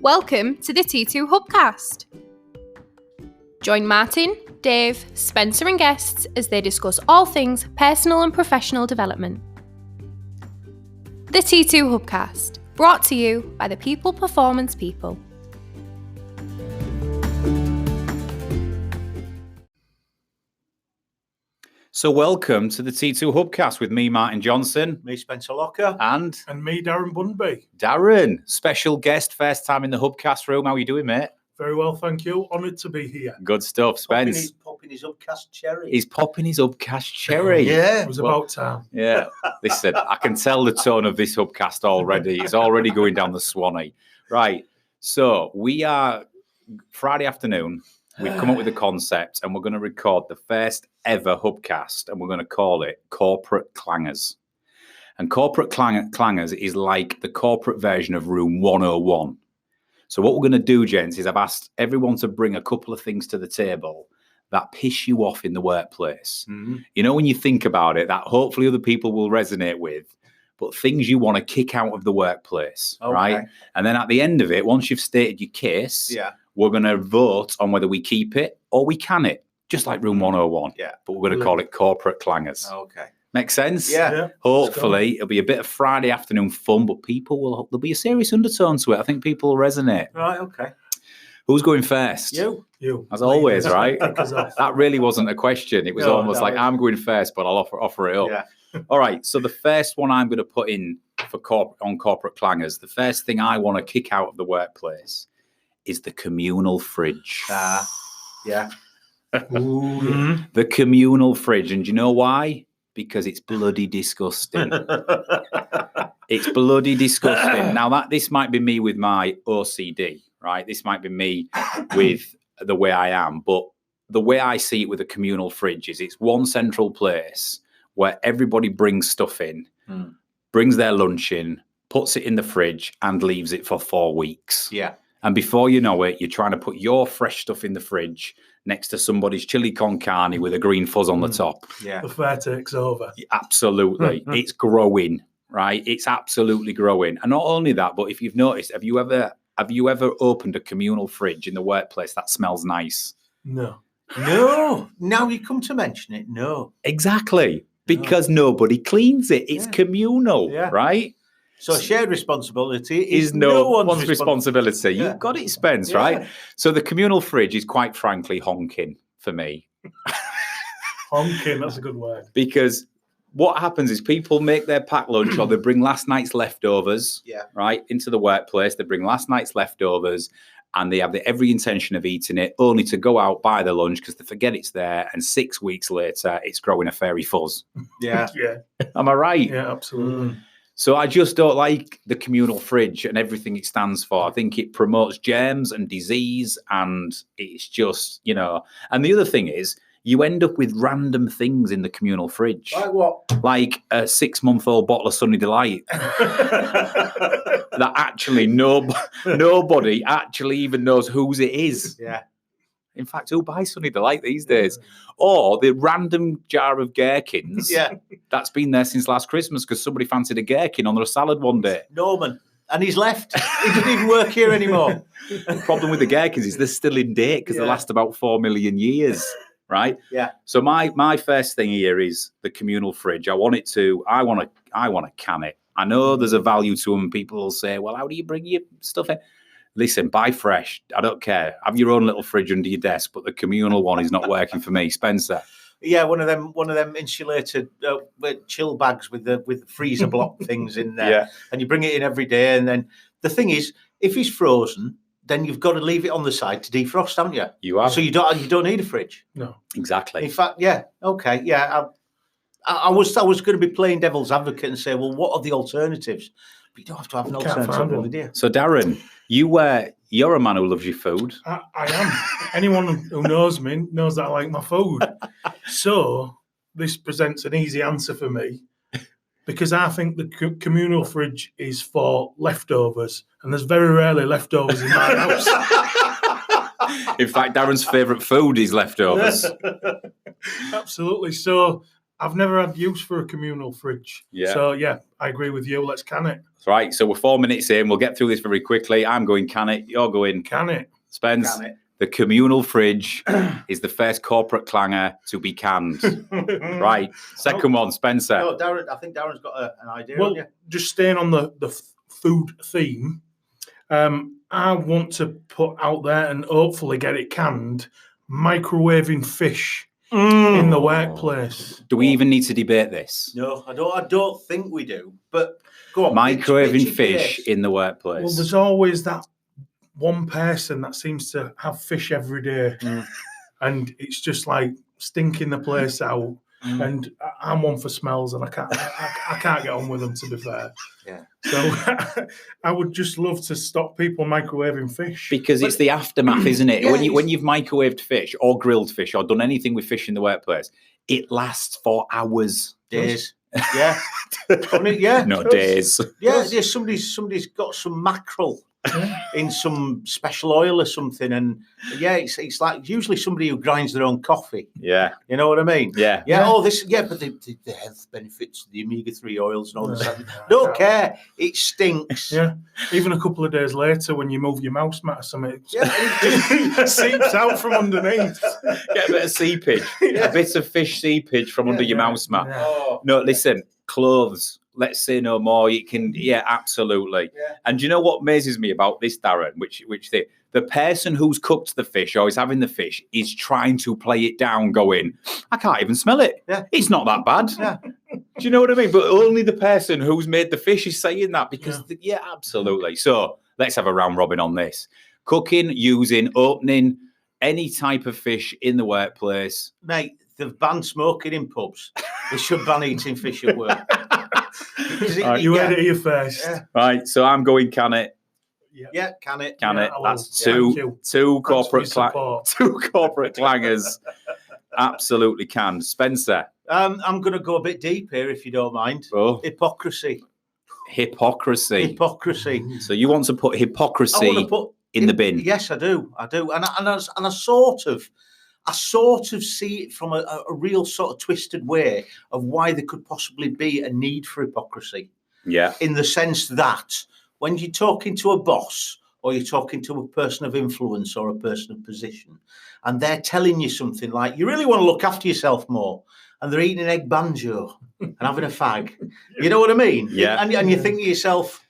Welcome to the T2 Hubcast. Join Martin, Dave, Spencer and guests as they discuss all things personal and professional development. The T2 Hubcast, brought to you by the People Performance People. So welcome to the T2 Hubcast with me, Martin Johnson. Me, Spencer Locker. And me, Darren Bunby. Darren, special guest, first time in the Hubcast room. How are you doing, mate? Very well, thank you. Honoured to be here. Good stuff, Spence. Popping his Hubcast cherry. He's popping his Hubcast cherry. Yeah. It was about time. Yeah. Listen, I can tell the tone of this Hubcast already. It's already going down the Swanee. Right. So we are Friday afternoon. We've come up with a concept and we're going to record the first ever Hubcast and we're going to call it Corporate Clangers. And Corporate Clangers is like the corporate version of Room 101. So what we're going to do, gents, is I've asked everyone to bring a couple of things to the table that piss you off in the workplace. Mm-hmm. You know, when you think about it, that hopefully other people will resonate with, but things you want to kick out of the workplace, right? And then at the end of it, once you've stated your case, we're going to vote on whether we keep it or we can it, just like Room 101. Yeah. But we're going to call it Corporate Clangers. Okay. Make sense? Yeah. Hopefully, it'll be a bit of Friday afternoon fun, but there'll be a serious undertone to it. I think people will resonate. Right, okay. Who's going first? You. As always, right? That really wasn't a question. It was almost like, I'm going first, but I'll offer it up. Yeah. All right, so the first one I'm going to put in on Corporate Clangers, the first thing I want to kick out of the workplace is the communal fridge. Yeah. The communal fridge. And do you know why? Because it's bloody disgusting. It's bloody disgusting. Now, this might be me with my OCD, right? This might be me with the way I am. But the way I see it with a communal fridge is it's one central place where everybody brings stuff in, brings their lunch in, puts it in the fridge and leaves it for 4 weeks. Yeah. And before you know it, you're trying to put your fresh stuff in the fridge next to somebody's chili con carne with a green fuzz on the top. Yeah. The fair takes over. Absolutely. It's growing, right? It's absolutely growing. And not only that, but if you've noticed, have you ever opened a communal fridge in the workplace that smells nice? No. Now you come to mention it, no. Exactly. Because nobody cleans it. It's communal, right? So shared responsibility is no one's responsibility. Yeah. You've got it, Spence, right? So the communal fridge is quite frankly honking for me. Honking, that's a good word. Because what happens is people make their packed lunch or they bring last night's leftovers, right, into the workplace. They bring last night's leftovers and they have every intention of eating it, only to go out, buy their lunch because they forget it's there. And 6 weeks later, it's growing a fairy fuzz. Yeah. Am I right? Yeah, absolutely. So I just don't like the communal fridge and everything it stands for. I think it promotes germs and disease and it's just, and the other thing is you end up with random things in the communal fridge. Like what? Like a 6-month-old bottle of Sunny Delight that actually nobody actually even knows whose it is. Yeah. In fact, who buys Sunny Delight these days? Or the random jar of gherkins that's been there since last Christmas because somebody fancied a gherkin on their salad one day. Norman. And he's left. He doesn't even work here anymore. The problem with the gherkins is they're still in date because they last about 4 million years, right? Yeah. So my first thing here is the communal fridge. I want to can it. I know there's a value to them. And people will say, well, how do you bring your stuff in? Listen, buy fresh. I don't care. Have your own little fridge under your desk, but the communal one is not working for me. Spencer. Yeah, one of them insulated chill bags with the freezer block things in there. Yeah. And you bring it in every day. And then the thing is, if it's frozen, then you've got to leave it on the side to defrost, haven't you? You are. So you don't need a fridge. No. Exactly. In fact, I was going to be playing devil's advocate and say, well, what are the alternatives? But you don't have to have an alternative, really, do you? So, Darren, you're a man who loves your food. I am. Anyone who knows me knows that I like my food. So this presents an easy answer for me because I think the communal fridge is for leftovers, and there's very rarely leftovers in my house. In fact, Darren's favourite food is leftovers. Absolutely. So I've never had use for a communal fridge. Yeah. So yeah, I agree with you. Let's can it. Right, so we're 4 minutes in. We'll get through this very quickly. I'm going can it. You're going Can it. Spence. Can it. The communal fridge is the first corporate clanger to be canned. Right. Second one, Spencer. No, Darren. I think Darren's got an idea. Well, on you. just staying on the food theme, I want to put out there and hopefully get it canned, microwaving fish in the workplace. Do we even need to debate this? No, I don't think we do. But go on. Microwaving pitch fish it. in the workplace. Well, there's always that one person that seems to have fish every day, and it's just like stinking the place out. And I'm one for smells, and I can't get on with them, to be fair. Yeah. So I would just love to stop people microwaving fish. Because it's the aftermath, isn't it? Yeah, when you've microwaved fish or grilled fish or done anything with fish in the workplace, it lasts for hours. Days. Yeah. Yeah. No, days. Yeah. Somebody's got some mackerel in some special oil or something, and yeah, it's like usually somebody who grinds their own coffee. Yeah. You know what I mean? Yeah. Yeah. Oh, but the health benefits, the omega-3 oils and all this. Don't care. It stinks. Yeah. Even a couple of days later, when you move your mouse mat or something, Yeah. it just seeps out from underneath. Get a bit of seepage. A bit of fish seepage from under your mouse mat. Yeah. Oh. No, listen, clothes. Let's say no more. You can, absolutely. Yeah. And do you know what amazes me about this, Darren? Which the person who's cooked the fish or is having the fish is trying to play it down, going, I can't even smell it. Yeah. It's not that bad. Yeah. Do you know what I mean? But only the person who's made the fish is saying that because, absolutely. So let's have a round robin on this. Cooking, using, opening any type of fish in the workplace. Mate, they've banned smoking in pubs. They should ban eating fish at work. You heard it here first. Yeah. Right. So I'm going can it. Yeah, can it? Can Yeah, it? I will. That's Yeah, thank two you. two corporate Thanks for your support. two corporate clangers. Absolutely can. Spencer. I'm going to go a bit deep here, if you don't mind. Oh, Hypocrisy. hypocrisy. So you want to put I hypocrisy want to put in the bin? Yes, I do, and I sort of see it from a real sort of twisted way of why there could possibly be a need for hypocrisy. Yeah. In the sense that when you're talking to a boss or you're talking to a person of influence or a person of position, and they're telling you something like, you really want to look after yourself more, and they're eating an egg banjo and having a fag. You know what I mean? Yeah. And you think to yourself,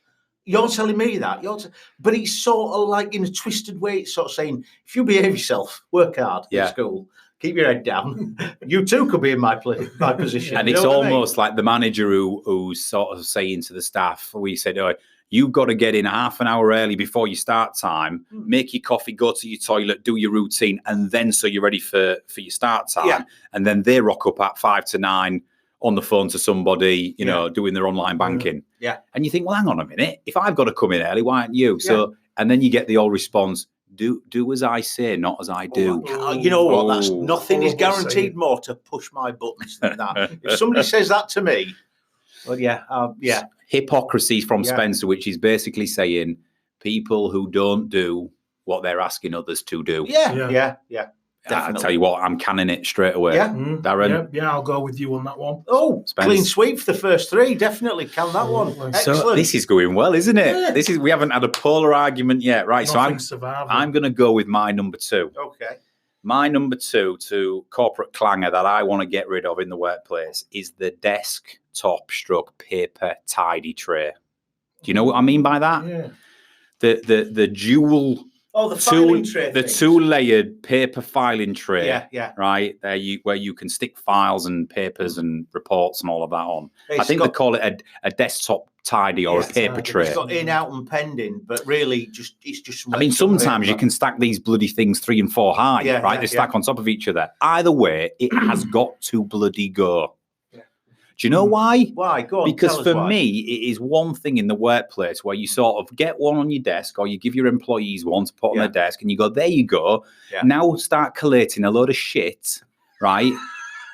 you're telling me that. But it's sort of like in a twisted way, it's sort of saying, if you behave yourself, work hard Yeah. at school, keep your head down, you too could be in my position. And You it's know what I mean? almost like the manager who's sort of saying to the staff, we said, oh, you've got to get in half an hour early before your start time, make your coffee, go to your toilet, do your routine, and then so you're ready for your start time. Yeah. And then they rock up at 5 to 9 on the phone to somebody, doing their online banking. Yeah. And you think, well, hang on a minute. If I've got to come in early, why aren't you? So, and then you get the old response, do as I say, not as I do. You know what? That's Oh. nothing is Horrible guaranteed saying. more to push my buttons than that. If somebody says that to me, well, yeah. Hypocrisy from Yeah. Spencer, which is basically saying people who don't do what they're asking others to do. Yeah. I'll Definitely. tell you what, I'm canning it straight away. Yeah. Darren? Yeah, I'll go with you on that one. Oh, Spence. clean sweep for the first three. Definitely can that one. Absolutely. Excellent. So this is going well, isn't it? Yeah. We haven't had a polar argument yet. Right, so Nothing surviving. I'm going to go with my number 2. Okay. My number 2 to corporate clanger that I want to get rid of in the workplace is the desktop stroke paper tidy tray. Do you know what I mean by that? Yeah. The dual Oh, the filing tray. the things. 2-layered paper filing tray. Yeah. Right there, where you can stick files and papers and reports and all of that on. I It's think got- they call it a desktop tidy or Yeah, a paper tidy. tray. It's got in, out, and pending, but really, it's just. I mean, sometimes you can stack these bloody things 3 and 4 high, Yeah, right? yeah, They stack on top of each other. Either way, it has got to bloody go. Yeah. Do you know why? Why? Go on. Because tell us for why. me, it is one thing in the workplace where you sort of get one on your desk or you give your employees one to put on Yeah. their desk and you go, there you go. Yeah. Now start collating a load of shit, right,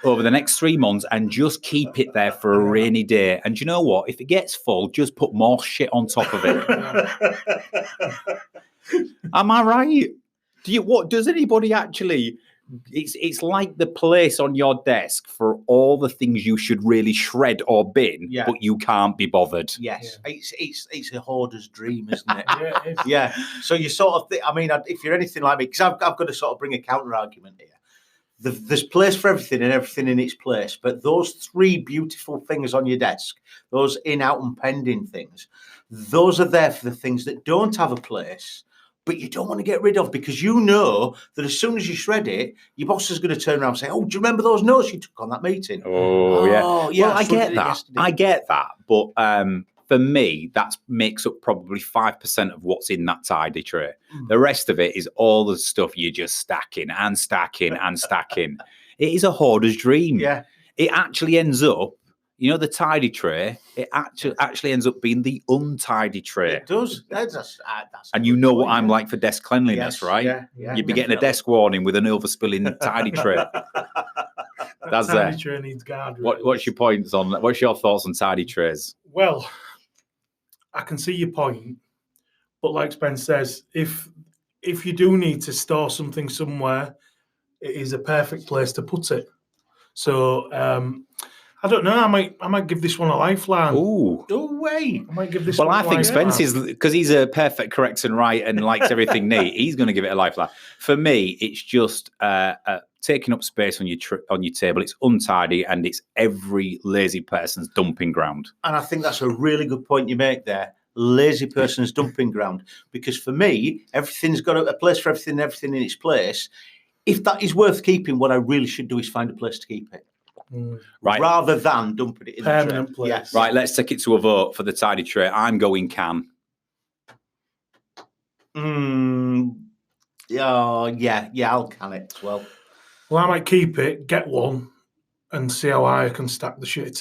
over the next 3 months and just keep it there for a rainy day. And you know what? If it gets full, just put more shit on top of it. Am I right? Does anybody actually it's like the place on your desk for all the things you should really shred or bin, Yeah. but you can't be bothered. Yes, it's a hoarder's dream, isn't it? Yeah, it is. Yeah. So you sort of think, I mean, if you're anything like me, because I've got to sort of bring a counter argument here. There's place for everything and everything in its place, but those three beautiful things on your desk, those in, out, and pending things, those are there for the things that don't have a place, but you don't want to get rid of, because you know that as soon as you shred it, your boss is going to turn around and say, "Oh, do you remember those notes you took on that meeting?" Oh yeah. Well, I get shredded it that. yesterday. I get that, but for me, that makes up probably 5% of what's in that tidy tray. The rest of it is all the stuff you're just stacking and stacking and stacking. It is a hoarder's dream. Yeah. It actually ends up, the tidy tray, it actually ends up being the untidy tray. It does. That's And you know what I'm like for desk cleanliness, Yes, right? yeah, You'd be getting a desk warning with an overspilling tidy tray. That's Tidy it. tray needs guardrails. What's your points on that? What's your thoughts on tidy trays? Well, I can see your point, but like Spence says, if you do need to store something somewhere, it is a perfect place to put it. So I don't know. I might give this one a lifeline. Ooh. No way. I might give this. Well, one I a think lifeline. Spence is, because he's a perfect, correct, and right and likes everything neat. He's going to give it a lifeline. For me, it's just taking up space on your table. It's untidy and it's every lazy person's dumping ground. And I think that's a really good point you make there. Lazy person's dumping ground. Because for me, everything's got a place for everything and everything in its place. If that is worth keeping, what I really should do is find a place to keep it. Right. Rather than dumping it in Permanent the tray. place. Yes. Right, let's take it to a vote for the tidy tray. I'm going can. Yeah, I'll can it as well. Well, I might keep it, get one, and see how high I can stack the shit.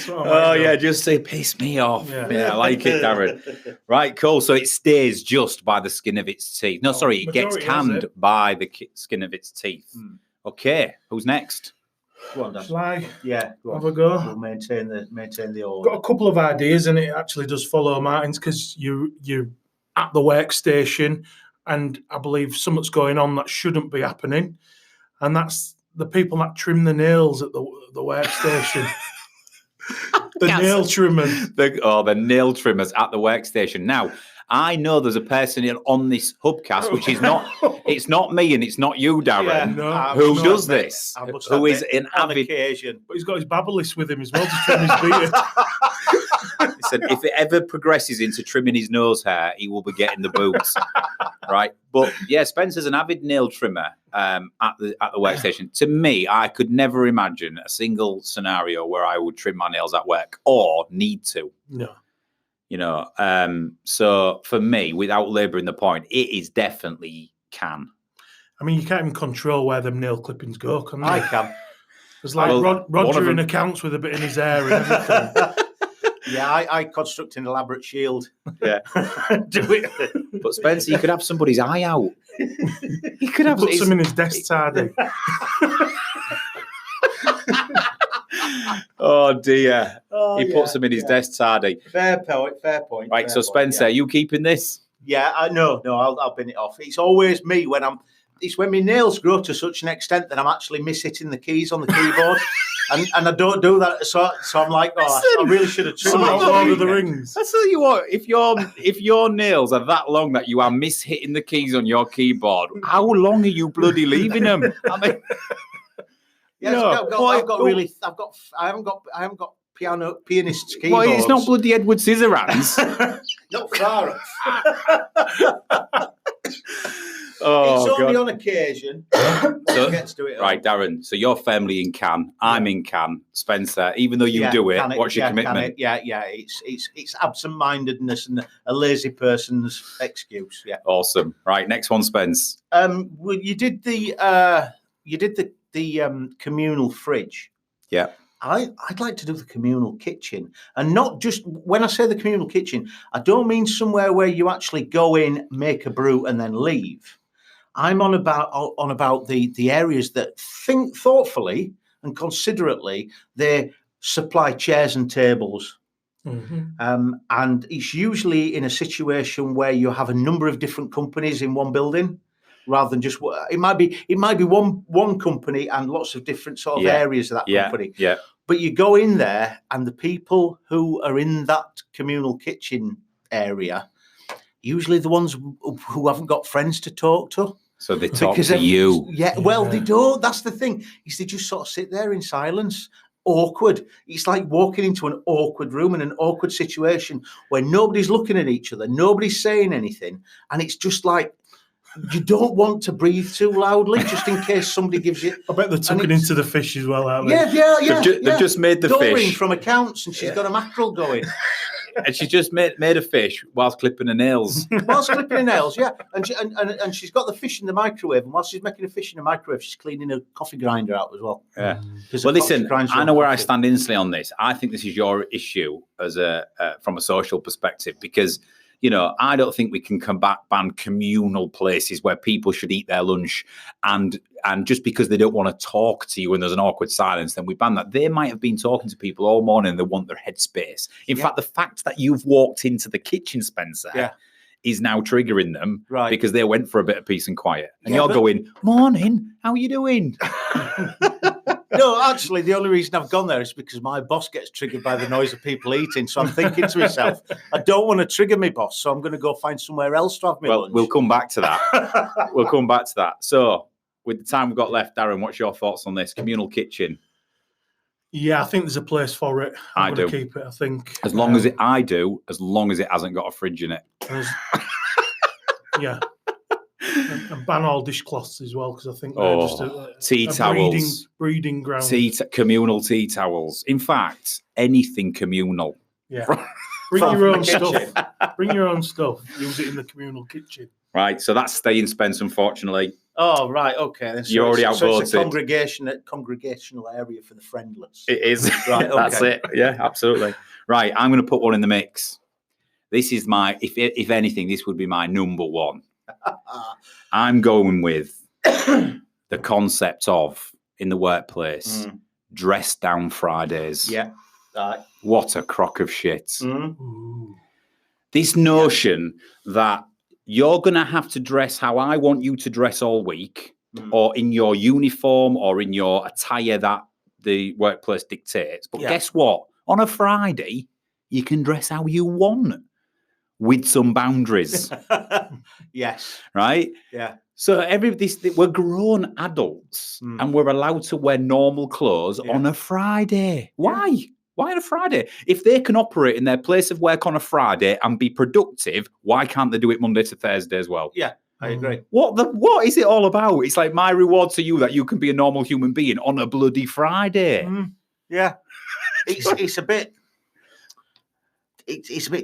Oh, yeah, just say, piss me off. Yeah, I like it, Darren. Right, cool. So it stays just by the skin of its teeth. No, sorry, it gets majority has canned it. by the skin of its teeth. Okay, who's next? Go on, Dan. Shall I Yeah, go on. have a go? We'll maintain the order. Got a couple of ideas, and it actually does follow Martin's, because you're at the workstation, and I believe something's going on that shouldn't be happening, and that's the people that trim the nails at the workstation. The nail trimmers. The nail trimmers at the workstation. Now, I know there's a person on this hubcast, which is not, it's not me and it's not you, Darren, no, who does this, who is an on avid. occasion. But he's got his babblist with him as well to trim his beard. Listen, if it ever progresses into trimming his nose hair, he will be getting the boots, right? But yeah, Spencer's an avid nail trimmer at the workstation. To me, I could never imagine a single scenario where I would trim my nails at work or need to. No. So for me, without labouring the point, it is definitely can. I mean, you can't even control where them nail clippings go, can you? I can. There's like Roger in accounts with a bit in his hair and everything. Yeah, I construct an elaborate shield. Yeah. Do it. But Spencer, you could have somebody's eye out. He could have Puts him in his desk tidy. Oh dear. He puts them them in his desk tidy. Fair point. Right, so Spencer, are you keeping this? Yeah, I'll bin it off. It's always me when my nails grow to such an extent that I'm actually mishitting the keys on the keyboard. and I don't do that, so I'm like, I really should have trimmed Like it. Lord of the Rings. I tell you what, if your nails are that long that you are mishitting the keys on your keyboard, how long are you bloody leaving them? I mean, Yeah, I haven't got pianist's keyboards. well, it's not bloody Edward Scissorhands. Not far off. Oh, it's only God. on occasion. So, Gets to it. right, Darren. So you're firmly in can. I'm in can. Spencer, even though you do it, what's your commitment? Yeah. It's absent-mindedness and a lazy person's excuse. Yeah. Awesome. Right, next one, Spence. Well, you did the communal fridge. Yeah. I'd like to do the communal kitchen, and not just when I say the communal kitchen, I don't mean somewhere where you actually go in, make a brew, and then leave. I'm on about the areas that think thoughtfully and considerately. They supply chairs and tables, and it's usually in a situation where you have a number of different companies in one building. rather than just it might be one company and lots of different sort of areas of that company. Yeah. But you go in there, and the people who are in that communal kitchen area, usually the ones who haven't got friends to talk to. So they talk to you. Yeah, well, they don't. That's the thing. Is they just sort of sit there in silence. Awkward. It's like walking into an awkward room in an awkward situation where nobody's looking at each other, nobody's saying anything, and it's just like you don't want to breathe too loudly just in case somebody gives you. I bet they're tucking into the fish as well, aren't they? Yeah. They've just made the Doreen fish from accounts, and she's got a mackerel going. and she just made a fish whilst clipping her nails. Whilst clipping her nails, yeah. And she's got the fish in the microwave, and whilst she's making a fish in the microwave, she's cleaning a coffee grinder out as well. Yeah. Well, listen, I know where I stand instantly on this. I think this is your issue as from a social perspective, because I don't think we can ban communal places where people should eat their lunch, and just because they don't want to talk to you and there's an awkward silence, then we ban that. They might have been talking to people all morning and they want their headspace. In fact, the fact that you've walked into the kitchen, Spencer, is now triggering them, right? Because they went for a bit of peace and quiet, and you're going, "Morning, how are you doing?" No, actually, the only reason I've gone there is because my boss gets triggered by the noise of people eating. So I'm thinking to myself, I don't want to trigger my boss, so I'm going to go find somewhere else to have my lunch. We'll come back to that. So, with the time we've got left, Darren, what's your thoughts on this communal kitchen? Yeah, I think there's a place for it. I do keep it. I think as long as it hasn't got a fridge in it. Yeah. And ban all dishcloths as well, because I think they're just tea towels, breeding ground. Communal tea towels. In fact, anything communal. Yeah. Bring your own stuff. Bring your own stuff. Use it in the communal kitchen. Right. So that's staying, Spence, unfortunately. Oh, right. Okay. Then you're already outvoted. So it's a congregational area for the friendless. It is. Right. Okay. That's it. Yeah, absolutely. Right. I'm going to put one in the mix. This is if anything, this would be my number one. I'm going with the concept of, in the workplace, dress down Fridays. Yeah. Right. What a crock of shit. This notion that you're going to have to dress how I want you to dress all week, or in your uniform, or in your attire that the workplace dictates. But guess what? On a Friday, you can dress how you want, with some boundaries. Yes. Right? Yeah. So we're grown adults and we're allowed to wear normal clothes on a Friday. Why? Yeah. Why on a Friday? If they can operate in their place of work on a Friday and be productive, why can't they do it Monday to Thursday as well? Yeah, I agree. What is it all about? It's like my reward to you that you can be a normal human being on a bloody Friday. Yeah. It's a bit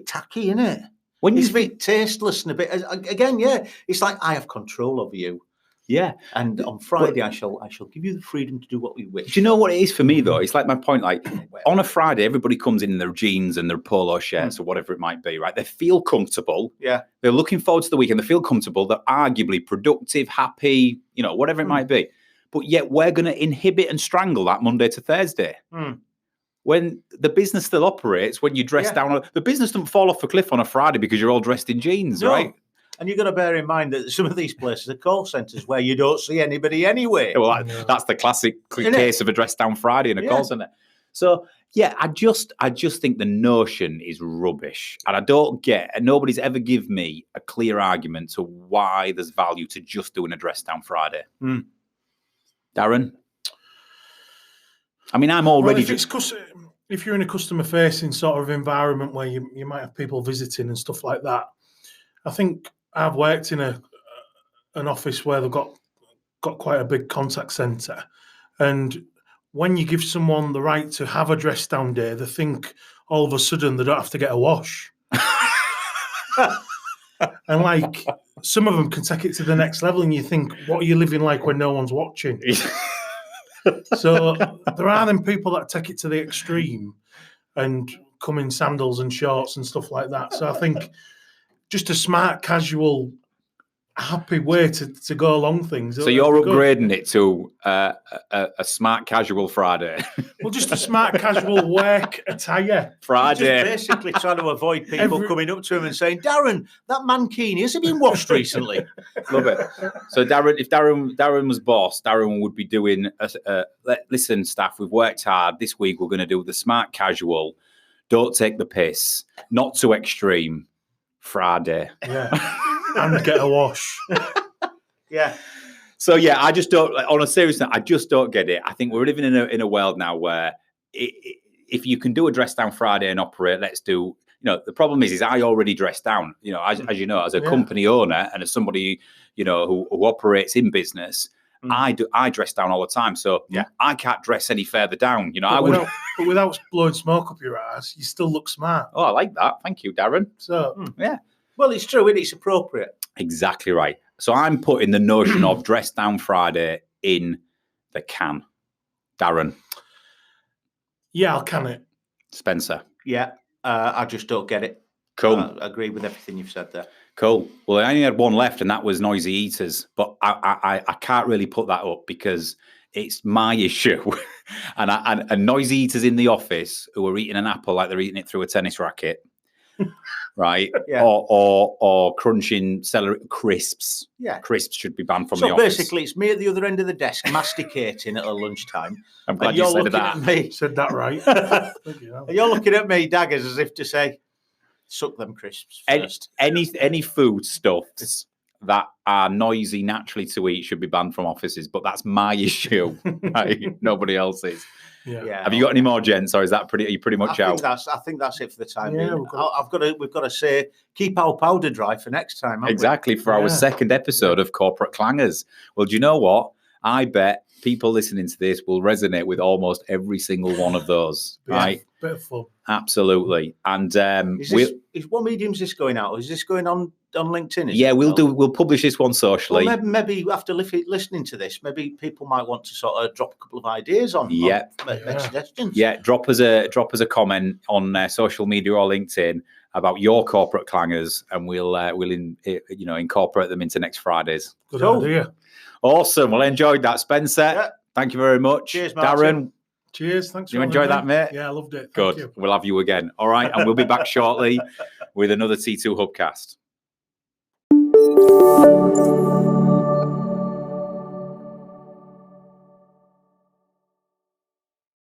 tacky, isn't it? It's a bit tasteless and a bit, again, it's like I have control over you. Yeah. And on Friday, I shall give you the freedom to do what we wish. Do you know what it is for me, though? It's like my point, like on a Friday, everybody comes in their jeans and their polo shirts or whatever it might be, right? They feel comfortable. Yeah. They're looking forward to the weekend. They feel comfortable. They're arguably productive, happy, whatever it might be. But yet we're going to inhibit and strangle that Monday to Thursday. When the business still operates, when you dress down, the business doesn't fall off a cliff on a Friday because you're all dressed in jeans, right? And you've got to bear in mind that some of these places are call centres where you don't see anybody anyway. Well, that's the classic case of a dress down Friday in a call centre. So, I just think the notion is rubbish. And I don't nobody's ever given me a clear argument to why there's value to just doing a dress down Friday. Darren? I mean, I'm already... If you're in a customer-facing sort of environment where you might have people visiting and stuff like that, I think I've worked in an office where they've got quite a big contact centre, and when you give someone the right to have a dress-down day, they think all of a sudden they don't have to get a wash. And like some of them can take it to the next level, and you think, what are you living like when no one's watching? So there are them people that take it to the extreme and come in sandals and shorts and stuff like that. So I think just a smart, casual happy way to go along things. So you're upgrading it to a smart casual Friday. Well, just a smart casual work attire. Friday. Just basically trying to avoid people coming up to him and saying, Darren, that mankini, has it been washed recently? Love it. So Darren, if Darren was boss, Darren would be doing, listen, staff, we've worked hard. This week we're going to do the smart casual. Don't take the piss. Not too extreme. Friday. Yeah. And get a wash. Yeah. So yeah, I just don't. On a serious note, I just don't get it. I think we're living in a world now where if you can do a dress down Friday and operate, let's do. The problem is I already dress down. As you know, as a company owner and as somebody who operates in business, I dress down all the time. So I can't dress any further down. But without blowing smoke up your ass, you still look smart. Oh, I like that. Thank you, Darren. So yeah. Well, it's true, and it's appropriate. Exactly right. So I'm putting the notion of dress down Friday in the can. Darren. Yeah, I'll can it. Spencer. Yeah, I just don't get it. Cool. I agree with everything you've said there. Cool. Well, I only had one left, and that was noisy eaters. But I can't really put that up because it's my issue. and noisy eaters in the office who are eating an apple like they're eating it through a tennis racket. Right, yeah. or crunching celery crisps. Yeah, crisps should be banned from the office. So basically, it's me at the other end of the desk masticating at lunchtime. I'm glad you said that. At me. Said that right. You're looking at me, daggers, as if to say, "Suck them crisps first." Any food stuffs that are noisy naturally to eat should be banned from offices. But that's my issue, right? Nobody else's. Yeah. Have you got any more, gents, or is that are you pretty much out? I think that's it for the time being. We've got to say, keep our powder dry for next time. Exactly, for our second episode of Corporate Clangers. Well, do you know what? I bet people listening to this will resonate with almost every single one of those. Right? Bit of fun. Absolutely. And what medium is this going out? Is this going on LinkedIn? We'll publish this one socially. Well, maybe after listening to this, maybe people might want to sort of drop a couple of ideas on. Make suggestions. Yeah, drop us a comment on social media or LinkedIn about your corporate clangers, and we'll incorporate them into next Fridays. Good idea. Awesome. Well, I enjoyed that, Spencer. Yeah. Thank you very much. Cheers, Martin. Darren. Cheers. Thanks. You enjoyed that, mate? Yeah, I loved it. Good. We'll have you again. All right, and we'll be back shortly with another T2 Hubcast.